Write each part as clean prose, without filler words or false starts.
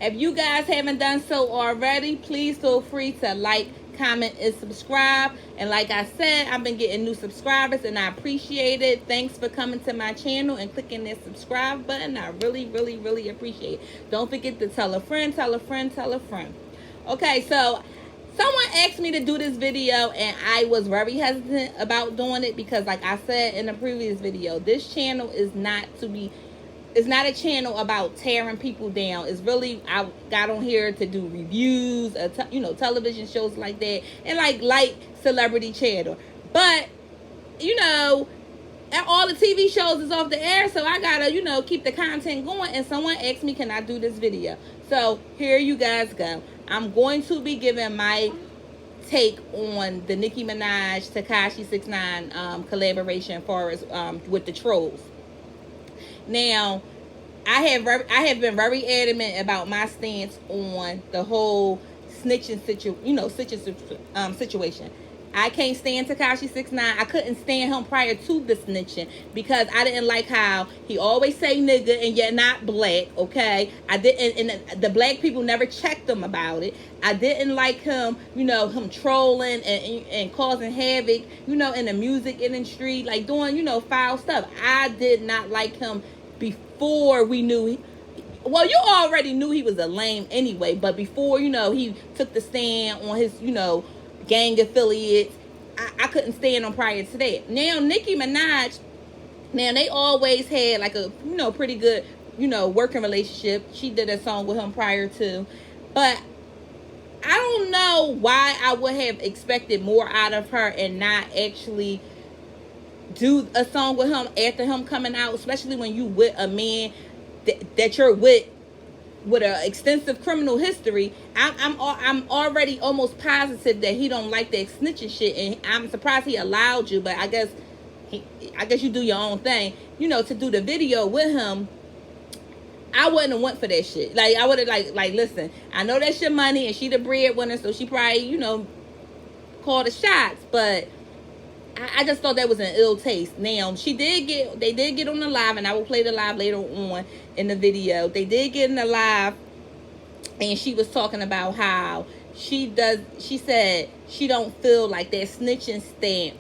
If you guys haven't done so already, please feel free to like, comment, and subscribe. And like I said, I've been getting new subscribers and I appreciate it. Thanks for coming to my channel and clicking that subscribe button. I really, really, really appreciate it. Don't forget to tell a friend, tell a friend, tell a friend. Okay, so someone asked me to do this video and I was very hesitant about doing it because, like I said in the previous video, this channel is not a channel about tearing people down. It's really, I got on here to do reviews, television shows like that, and like celebrity channel. But all the TV shows is off the air, so I gotta keep the content going. And someone asked me, can I do this video? So here you guys go. I'm going to be giving my take on the Nicki Minaj Tekashi 6ix9ine collaboration with the Trolls. Now, I have been very adamant about my stance on the whole snitching situation. I can't stand Tekashi 6ix9ine. I couldn't stand him prior to the snitching because I didn't like how he always say nigga and yet not black, okay? I didn't, and the black people never checked him about it. I didn't like him, him trolling and causing havoc, in the music industry, like doing, foul stuff. I did not like him before we knew well, you already knew he was a lame anyway, but before, he took the stand on his, gang affiliates, I couldn't stand on prior to that. Now, Nicki Minaj, they always had like a, pretty good, working relationship. She did a song with him prior to, but I don't know why I would have expected more out of her and not actually do a song with him after him coming out, especially when you with a man that you're with an extensive criminal history. I'm already almost positive that he don't like that snitching shit, and I'm surprised he allowed you. But I guess you do your own thing, to do the video with him. I wouldn't have went for that shit. Like, I would have like listen, I know that's your money and she the breadwinner, so she probably called the shots, but I just thought that was an ill taste. Now, they did get on the live, and I will play the live later on in the video. They did get in the live, and she was talking about how she said she don't feel like that snitching stamp,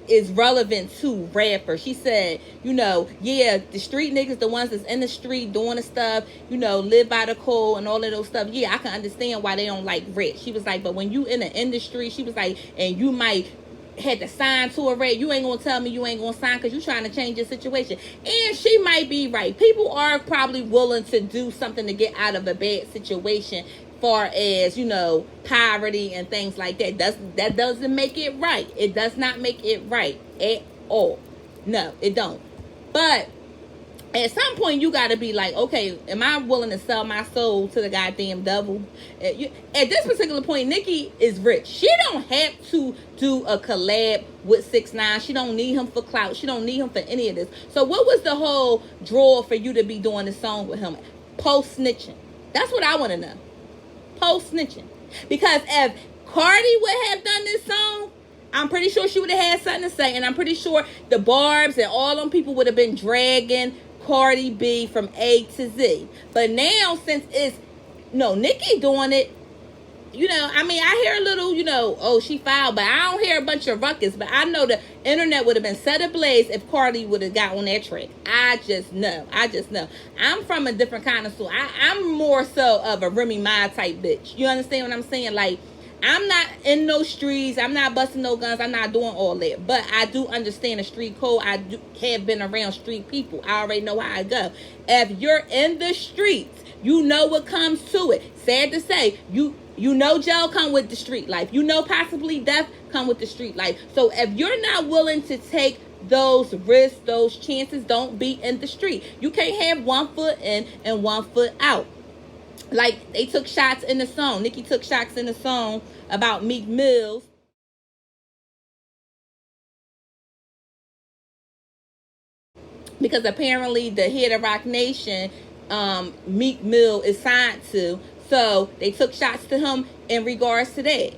is relevant to rappers. She said, yeah, the street niggas, the ones that's in the street doing the stuff, live by the code and all of those stuff. Yeah, I can understand why they don't like rap. She was like, but when you in the industry, she was like, and you might had to sign to a rap, you ain't gonna tell me you ain't gonna sign because you trying to change your situation. And she might be right. People are probably willing to do something to get out of a bad situation, far as poverty and things like that. That doesn't make it right. It does not make it right at all. No, it don't. But at some point you got to be like, okay, am I willing to sell my soul to the goddamn devil? At this particular point, Nicki is rich. She don't have to do a collab with 6ix9ine. She don't need him for clout. She don't need him for any of this. So what was the whole draw for you to be doing this song with him post snitching? That's what I want to know. Post snitching. Because if Cardi would have done this song, I'm pretty sure she would have had something to say, and I'm pretty sure the Barbs and all them people would have been dragging Cardi B from A to Z. But now, since it's Nicki doing it, I hear a little, oh, she filed, but I don't hear a bunch of ruckus. But I know the internet would have been set ablaze if Cardi would have got on that track. I just know. I'm from a different kind of soul. I'm more so of a Remy Ma type bitch. You understand what I'm saying? Like, I'm not in no streets. I'm not busting no guns. I'm not doing all that. But I do understand the street code. I have been around street people. I already know how I go. If you're in the streets, you know what comes to it. Sad to say, you jail come with the street life. Possibly death come with the street life. So if you're not willing to take those risks, those chances, don't be in the street. You can't have 1 foot in and 1 foot out. Like, they took shots in the song. Nicki took shots in the song about Meek Mills. Because apparently the head of Rock Nation, Meek Mill, is signed to. So they took shots to him in regards to that.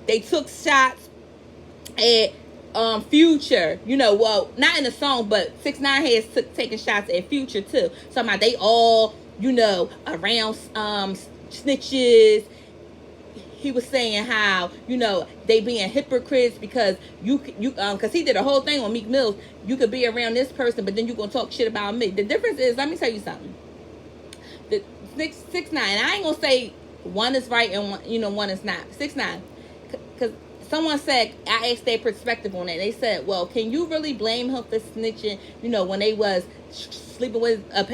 They took shots at Future, well, not in the song, but 6ix9ine has taken shots at Future too. Somehow they all, around snitches. He was saying how, they being hypocrites because because he did a whole thing on Meek Mills. You could be around this person, but then you gonna talk shit about me. The difference is, let me tell you something. The 6ix9ine, I ain't gonna say one is right and one is not. 6ix9ine, because someone said, I asked their perspective on it. They said, well, can you really blame him for snitching? When they was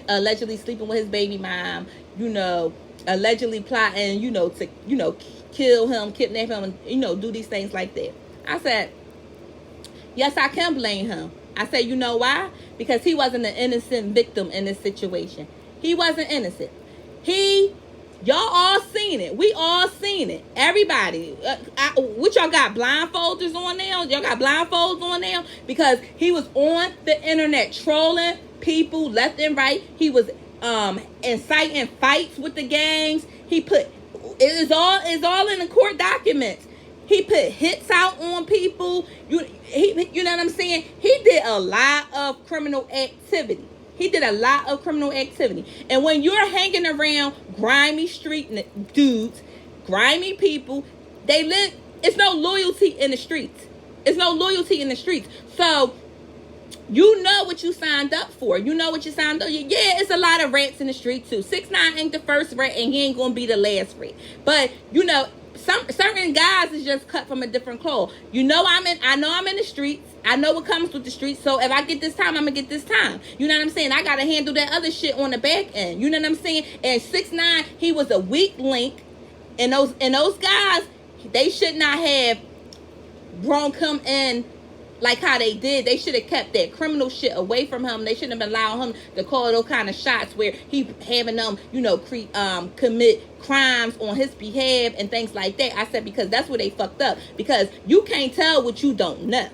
allegedly sleeping with his baby mom, allegedly plotting, to kill him, kidnap him, and, do these things like that. I said, yes, I can blame him. I said, you know why? Because he wasn't an innocent victim in this situation. He wasn't innocent. Y'all all seen it. We all seen it. Everybody. What y'all got, blindfolders on now? Y'all got blindfolds on now? Because he was on the internet trolling people left and right. He was inciting fights with the gangs. It's all in the court documents. He put hits out on people. You know what I'm saying? He did a lot of criminal activity. And when you're hanging around grimy street dudes, grimy people, it's no loyalty in the streets. So, you know what you signed up for. Yeah, it's a lot of rats in the street too. 6ix9ine ain't the first rat, and he ain't gonna be the last rat. But some certain guys is just cut from a different cloth. I know I'm in the streets. I know what comes with the streets. So if I get this time, I'm gonna get this time. You know what I'm saying? I gotta handle that other shit on the back end. You know what I'm saying? And 6ix9ine, he was a weak link, and those guys, they should not have brought him in like how they did. They should have kept that criminal shit away from him. They shouldn't have allowed him to call those kind of shots where he having them, commit crimes on his behalf and things like that. I said, because that's where they fucked up. Because you can't tell what you don't know.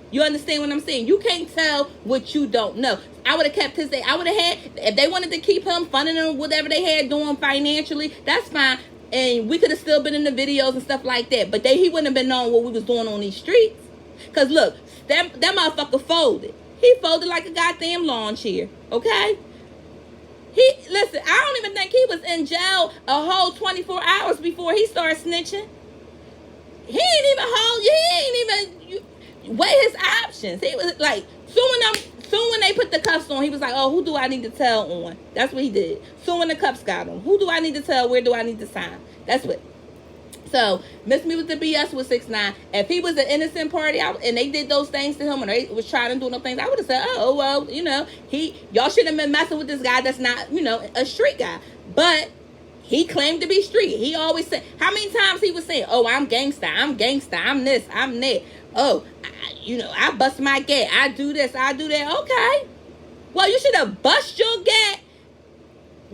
You understand what I'm saying? You can't tell what you don't know. I would have kept his day. I would have had, if they wanted to keep him, funding him, whatever they had doing financially, that's fine. And we could have still been in the videos and stuff like that. But he wouldn't have been knowing what we was doing on these streets. Because look, that motherfucker folded. He folded like a goddamn lawn chair. Okay? Listen, I don't even think he was in jail a whole 24 hours before he started snitching. He ain't even weigh his options. He was like, soon when they put the cuffs on, he was like, oh, who do I need to tell on? That's what he did. Soon when the cuffs got on, who do I need to tell? Where do I need to sign? That's what. So, miss me with the BS with 6ix9ine. If he was an innocent party and they did those things to him and they was trying to do those things, I would have said, oh, well, y'all shouldn't have been messing with this guy that's not, a street guy. But he claimed to be street. He always said, how many times he was saying, oh, I'm gangsta, I'm this, I'm that. Oh, I bust my gat. I do this, I do that. Okay. Well, you should have bust your gat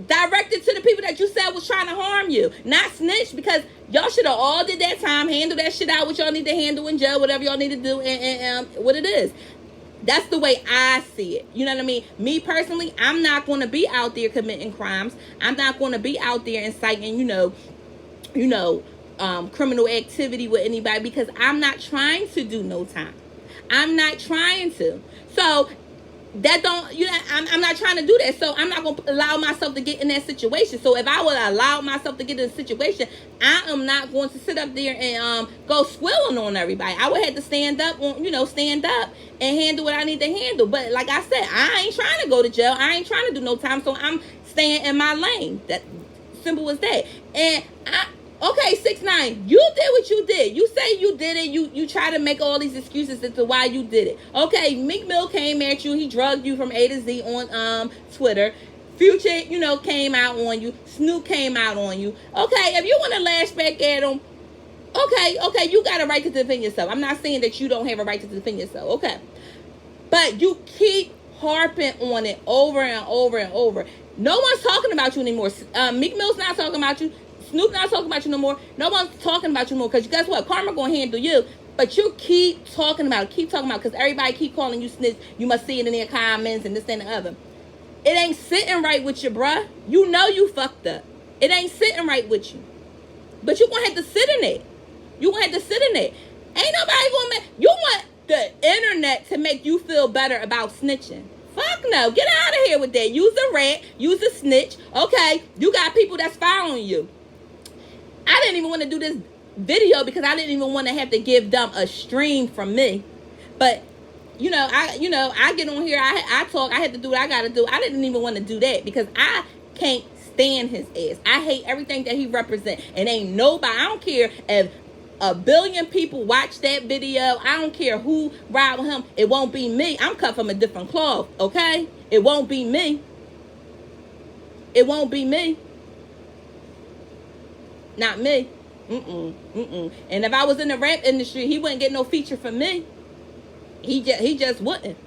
directed to the people that you said was trying to harm you, not snitch, because y'all should have all did that time, handle that shit out, what y'all need to handle in jail, whatever y'all need to do, and what it is. That's the way I see it. You know what I mean? Me personally, I'm not going to be out there committing crimes. I'm not going to be out there inciting, criminal activity with anybody, because I'm not trying to do no time. I'm not trying to. So that I'm not trying to do that. So I'm not going to allow myself to get in that situation. So if I would allow myself to get in a situation, I am not going to sit up there and go squilling on everybody. I would have to stand up and handle what I need to handle. But like I said, I ain't trying to go to jail. I ain't trying to do no time. So I'm staying in my lane. That simple as that. And okay, 6ix9ine, you did what you did. You say you did it. You try to make all these excuses as to why you did it. Okay, Meek Mill came at you. He drugged you from A to Z on Twitter. Future, came out on you. Snoop came out on you. Okay, if you want to lash back at him, okay, you got a right to defend yourself. I'm not saying that you don't have a right to defend yourself. Okay, but you keep harping on it over and over and over. No one's talking about you anymore. Meek Mill's not talking about you. Snoop not talking about you no more. No one's talking about you no more, because guess what? Karma gonna handle you. But you keep talking about it, because everybody keep calling you snitch. You must see it in their comments and this and the other. It ain't sitting right with you, bruh. You know you fucked up. It ain't sitting right with you. But you gonna have to sit in it. Ain't nobody gonna you want the internet to make you feel better about snitching. Fuck no. Get out of here with that. Use a rat. Use a snitch. Okay. You got people that's following you. I didn't even want to do this video because I didn't even want to have to give them a stream from me. But I get on here, I talk, I had to do what I gotta do. I didn't even want to do that because I can't stand his ass. I hate everything that he represents. And ain't nobody, I don't care if a billion people watch that video. I don't care who ride with him. It won't be me. I'm cut from a different cloth, okay? It won't be me. It won't be me. Not me. And if I was in the rap industry, he wouldn't get no feature from me. He just wouldn't.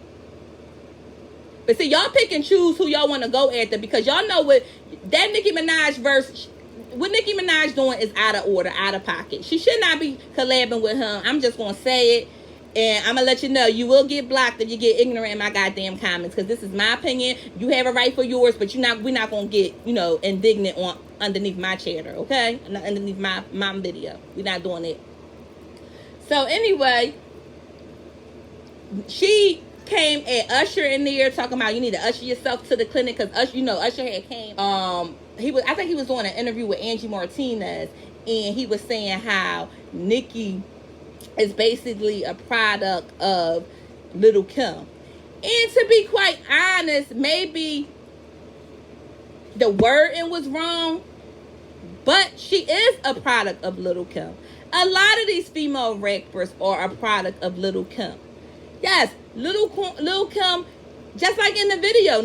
But see, y'all pick and choose who y'all want to go after because y'all know what that Nicki Minaj verse, what Nicki Minaj doing is out of order, out of pocket. She should not be collabing with him. I'm just going to say it. And I'm going to let you know, you will get blocked if you get ignorant in my goddamn comments. Because this is my opinion. You have a right for yours, but we're not going to get, indignant on underneath my chatter, okay? Underneath my video. We're not doing it. So anyway, she came at Usher in there talking about you need to usher yourself to the clinic because Usher had came. I think he was doing an interview with Angie Martinez, and he was saying how Nicki is basically a product of Lil' Kim. And to be quite honest, maybe the wording was wrong, but she is a product of Lil' Kim. A lot of these female rappers are a product of Lil' Kim. Yes, Lil' Kim, just like in the video,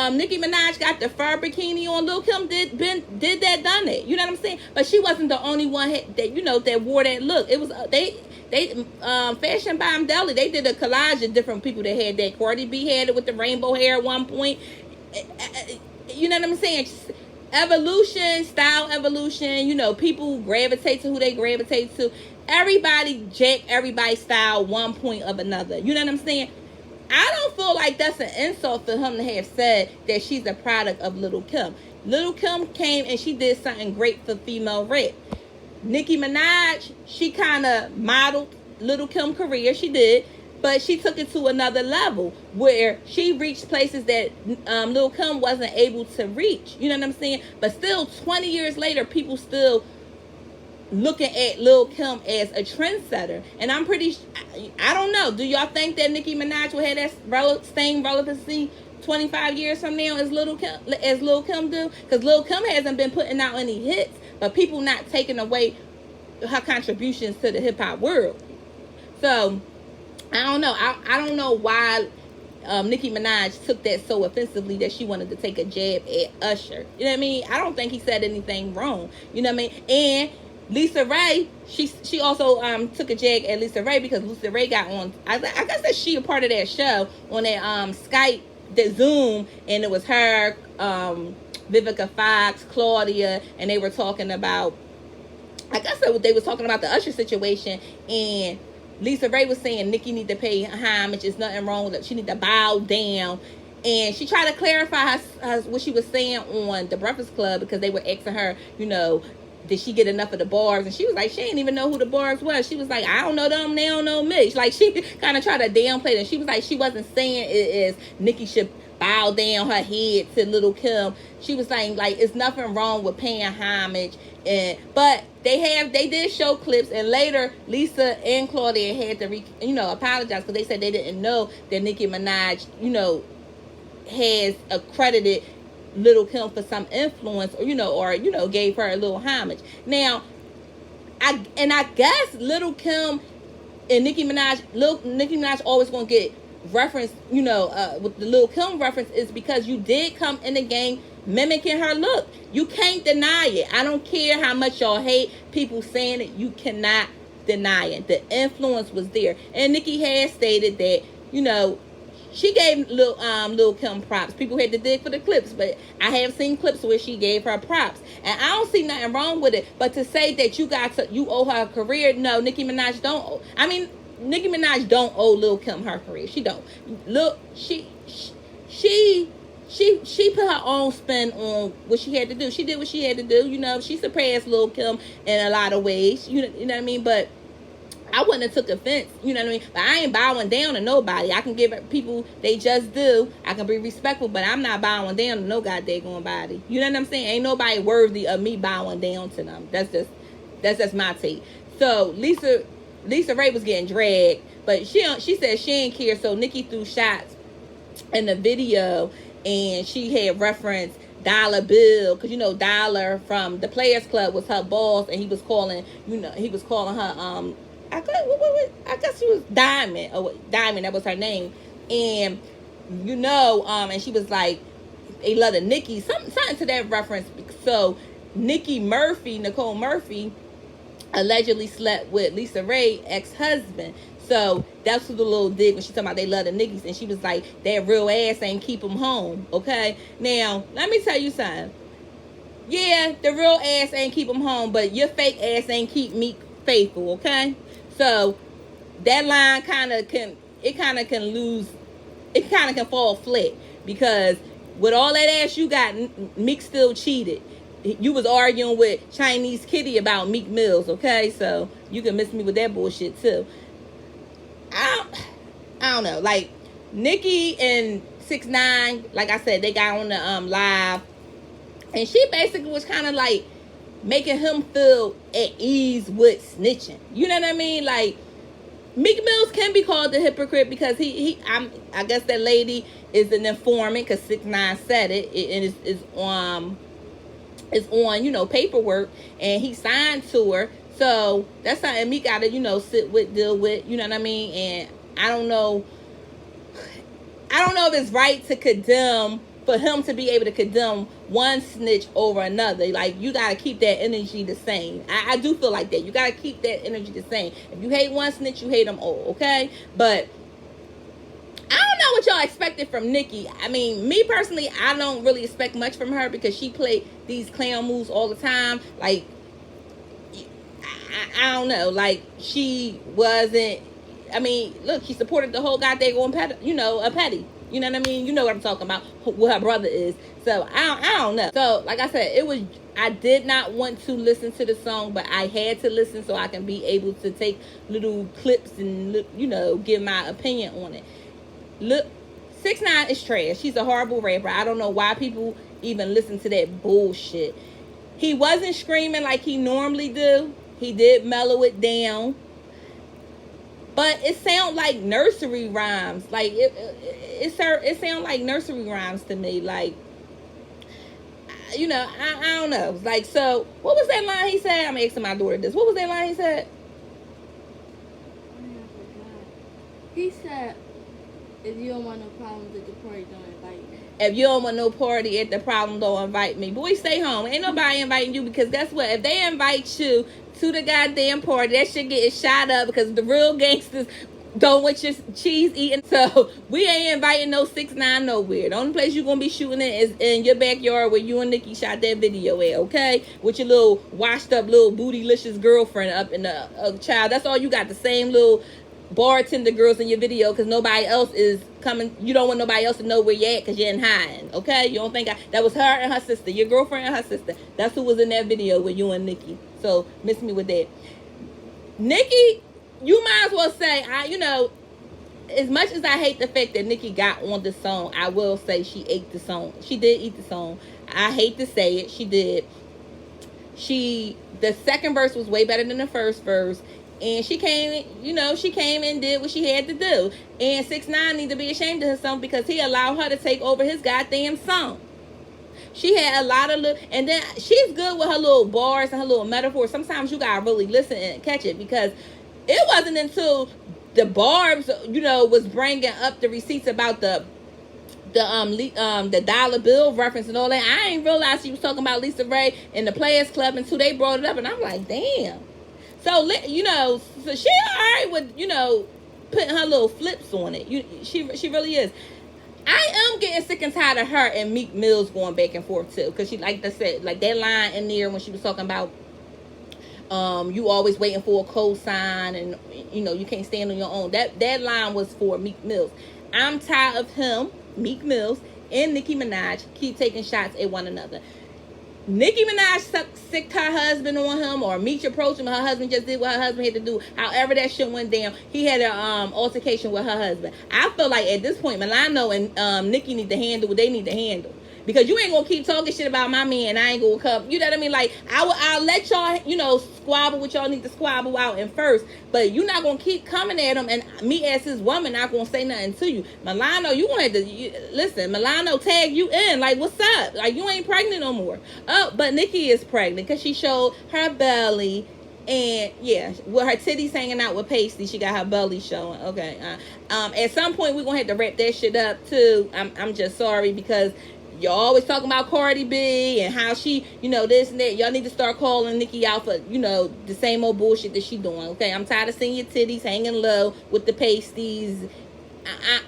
Nicki Minaj got the fur bikini on. Lil' Kim did that, done it. You know what I'm saying? But she wasn't the only one that wore that look. It was they Fashion Bomb Deli. They did a collage of different people that had that. Cardi B had it with the rainbow hair at one point. You know what I'm saying? Evolution, style evolution. People gravitate to who they gravitate to. Everybody jack everybody's style one point of another. You know what I'm saying? I don't feel like that's an insult for him to have said that she's a product of Lil' Kim. Lil' Kim came and she did something great for female rap. Nicki Minaj, she kind of modeled Lil' Kim's career. She did. But she took it to another level where she reached places that Lil' Kim wasn't able to reach. You know what I'm saying? But still, 20 years later, people still looking at Lil' Kim as a trendsetter. And I'm I don't know. Do y'all think that Nicki Minaj will have that same relevancy 25 years from now as Lil' Kim do? Because Lil' Kim hasn't been putting out any hits, but people not taking away her contributions to the hip-hop world. So, I don't know. I don't know why Nicki Minaj took that so offensively that she wanted to take a jab at Usher. You know what I mean? I don't think he said anything wrong. You know what I mean? And Lisa Ray, she also took a jag at Lisa Ray because Lisa Ray got on. I guess that she a part of that show on that Skype, that Zoom, and it was her, Vivica Fox, Claudia, and they were talking about. I guess they was talking about the Usher situation, and Lisa Ray was saying Nicki need to pay homage. There's nothing wrong with it. She need to bow down. And she tried to clarify what she was saying on The Breakfast Club because they were asking her, did she get enough of the bars? And she was like, she didn't even know who the bars was. She was like, I don't know them, they don't know me. Like, she kind of tried to downplay it. And she was like, she wasn't saying it is Nicki should bow down her head to Lil' Kim. She was saying, like, it's nothing wrong with paying homage. But they did show clips, and later Lisa and Claudia had to apologize because they said they didn't know that Nicki Minaj, has accredited Lil' Kim for some influence, or gave her a little homage. Now, I guess Lil' Kim and Nicki Minaj always gonna get reference, with the Lil' Kim reference is because you did come in the game mimicking her look. You can't deny it. I don't care how much y'all hate people saying it. You cannot deny it. The influence was there. And Nicki has stated that, she gave Lil' Kim props. People had to dig for the clips, but I have seen clips where she gave her props. And I don't see nothing wrong with it. But to say that you owe her a career, no, Nicki Minaj don't owe. Nicki Minaj don't owe Lil' Kim her career. She don't. Look, she put her own spin on what she had to do. She did what she had to do. She surpassed Lil' Kim in a lot of ways. You know what I mean? But I wouldn't have took offense, you know what I mean? But I ain't bowing down to nobody. I can give people they just do. I can be respectful, but I'm not bowing down to no goddamn body. You know what I'm saying? Ain't nobody worthy of me bowing down to them. That's just my take. So Lisa Ray was getting dragged, but she said she didn't care. So Nicki threw shots in the video, and she had referenced Dollar Bill, because you know Dollar from the Players Club was her boss, and he was calling her I guess she was Diamond, that was her name, and and she was like, they love the Nicki, something to that reference. So Nicole Murphy allegedly slept with Lisa Ray ex-husband. So that's what the little dig when she talking about they love the niggas, and she was like, that real ass ain't keep them home. Okay, now let me tell you something. Yeah, the real ass ain't keep them home, but your fake ass ain't keep me faithful. Okay, so that line kind of can fall flat, because with all that ass you got, Meek still cheated. You was arguing with Chinese Kitty about Meek Mills, okay? So you can miss me with that bullshit too. I don't know. Like Nicki and 6ix9ine, like I said, they got on the live, and she basically was kind of like making him feel at ease with snitching. You know what I mean? Like Meek Mills can be called a hypocrite, because I guess that lady is an informant, because 6ix9ine said it, and it's on paperwork, and he signed to her. So that's something Meek gotta deal with, you know what I mean? And I don't know if it's right to condemn, for him to be able to condemn one snitch over another. Like, you gotta keep that energy the same. I do feel like that. You gotta keep that energy the same. If you hate one snitch, you hate them all, okay? But I don't know what y'all expected from Nicki. I mean, me personally, I don't really expect much from her, because she played these clown moves all the time. Like, I don't know. Like, she wasn't. I mean, look, she supported the whole goddamn petty. You know what I mean? You know what I'm talking about, what her brother is. So I don't know. So like I said, I did not want to listen to the song, but I had to listen so I can be able to take little clips and give my opinion on it. Look, 6ix9ine is trash. She's a horrible rapper. I don't know why people even listen to that bullshit. He wasn't screaming like he normally do. He did mellow it down. But it sounds like nursery rhymes. Like, it sounds like nursery rhymes to me. Like, I don't know. Like, so, what was that line he said? I'm asking my daughter this. What was that line he said? He said, if you don't want no problems at the party, don't invite me. If you don't want no party at the problem, don't invite me. Boy, stay home. Ain't nobody inviting you, because guess what? If they invite you to the goddamn party, that shit getting shot up, because the real gangsters don't want your cheese eating. So we ain't inviting no 6ix9ine nowhere. The only place you gonna be shooting it is in your backyard where you and Nicki shot that video at, okay? With your little washed up little bootylicious girlfriend up in the child. That's all you got, the same little bartender girls in your video, because nobody else is coming. You don't want nobody else to know where you're at, because you're in hiding, okay? You don't think that was her and her sister, your girlfriend and her sister. That's who was in that video with you and Nicki. So miss me with that. Nicki, you might as well say, as much as I hate the fact that Nicki got on the song, I will say she ate the song. She did eat the song. I hate to say it, she did. The second verse was way better than the first verse. And she came and did what she had to do. And 6ix9ine need to be ashamed of herself, because he allowed her to take over his goddamn song. She had a lot of and then she's good with her little bars and her little metaphors. Sometimes you gotta really listen and catch it, because it wasn't until the Barbs, was bringing up the receipts about the dollar bill reference and all that. I ain't realized she was talking about Lisa Ray and the Players Club until they brought it up, and I'm like, damn. So, so she alright with, putting her little flips on it. She really is. I am getting sick and tired of her and Meek Mills going back and forth too. Because she, like I said, like that line in there when she was talking about you always waiting for a cosign, and you can't stand on your own. That line was for Meek Mills. I'm tired of him, Meek Mills, and Nicki Minaj keep taking shots at one another. Nicki Minaj sicked her husband on him, or Meech approached him. Her husband just did what her husband had to do. However, that shit went down. He had an altercation with her husband. I feel like at this point, Milano and Nicki need to handle what they need to handle. Because you ain't gonna keep talking shit about my man. I ain't gonna come. You know what I mean? Like I'll let y'all, squabble what y'all need to squabble out in first. But you're not gonna keep coming at him, and me as his woman not gonna say nothing to you. Milano, you gonna have to listen. Milano tag you in. Like, what's up? Like, you ain't pregnant no more. Oh, but Nicki is pregnant because she showed her belly. And yeah, with her titties hanging out with pasty, she got her belly showing. Okay. At some point we're gonna have to wrap that shit up too. I'm just sorry because y'all always talking about Cardi B and how she, this and that. Y'all need to start calling Nicki out for, the same old bullshit that she doing. Okay, I'm tired of seeing your titties hanging low with the pasties.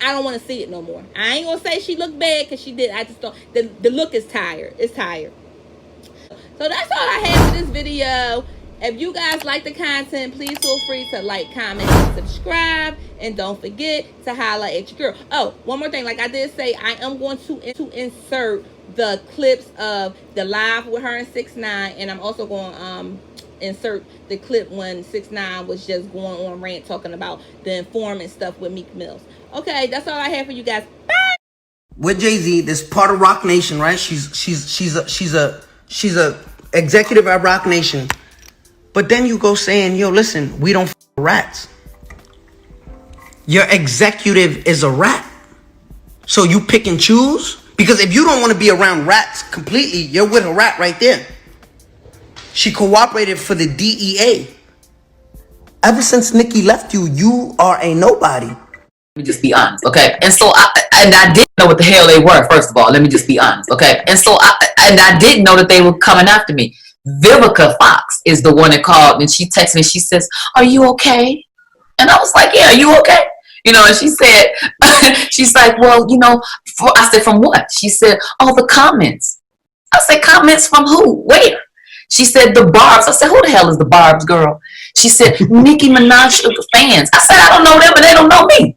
I don't want to see it no more. I ain't gonna say she looked bad because she did. I just don't. The look is tired. It's tired. So that's all I have for this video. If you guys like the content, please feel free to like, comment, and subscribe. And don't forget to holla at your girl. Oh, one more thing. Like I did say, I am going to insert the clips of the live with her and 6ix9ine. And I'm also going to insert the clip when 6ix9ine was just going on rant talking about the informant stuff with Meek Mills. Okay, that's all I have for you guys. Bye! With Jay-Z, this part of Rock Nation, right? She's a executive at Rock Nation. But then you go saying, yo, listen, we don't f rats. Your executive is a rat. So you pick and choose? Because if you don't want to be around rats completely, you're with a rat right there. She cooperated for the DEA. Ever since Nicki left you, you are a nobody. Let me just be honest, okay? And so I didn't know what the hell they were, first of all. Let me just be honest, okay? And so I didn't know that they were coming after me. Vivica Fox is the one that called, and she texted me. She says, "Are you okay?" And I was like, "Yeah, are you okay?" And she said, she's like, "Well, I said, "From what?" She said, "Oh, the comments." I said, "Comments from who? Where?" She said, "The Barbs." I said, "Who the hell is the Barbs, girl?" She said, "Nicki Minaj fans." I said, "I don't know them, and they don't know me."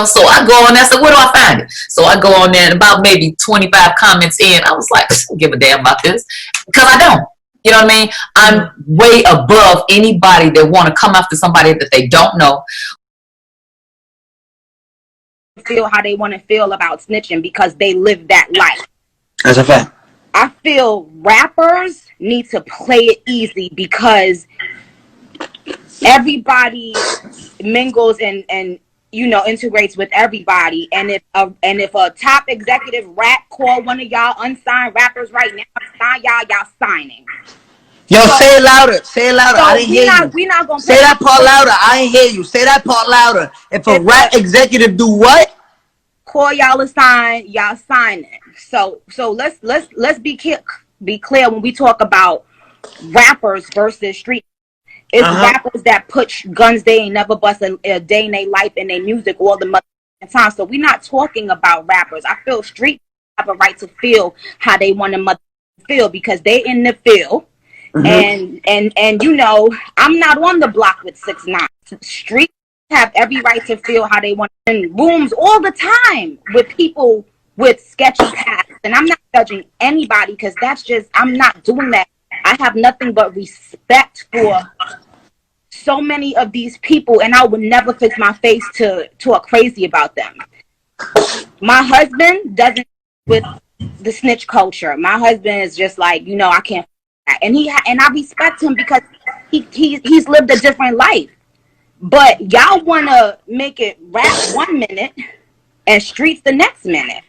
So I go on there. I said, "Where do I find it?" So I go on there, and about maybe 25 comments in, I was like, I don't give a damn about this, because I don't. You know what I mean? I'm way above anybody that want to come after somebody that they don't know. Feel how they want to feel about snitching because they live that life. That's a fact. I feel rappers need to play it easy because everybody mingles and integrates with everybody. And if a top executive rap call one of y'all unsigned rappers right now, sign y'all signing. Yo, say it louder. Say it louder. So I didn't hear you. We not gonna say that part louder. I ain't hear you. Say that part louder. If a rap executive do what? Call y'all a sign, y'all sign it. So let's be clear when we talk about rappers versus street. It's rappers that put guns they ain't never bust a day in their life in their music all the mother time. So we're not talking about rappers. I feel street have a right to feel how they want to mother feel because they in the field. And I'm not on the block with 6ix9ine. Street have every right to feel how they want in rooms all the time with people with sketchy pasts. And I'm not judging anybody because I'm not doing that. I have nothing but respect for so many of these people, and I would never fix my face to a crazy about them. My husband doesn't with the snitch culture. My husband is just like, I can't. And I respect him because he's lived a different life. But y'all want to make it rap 1 minute and streets the next minute.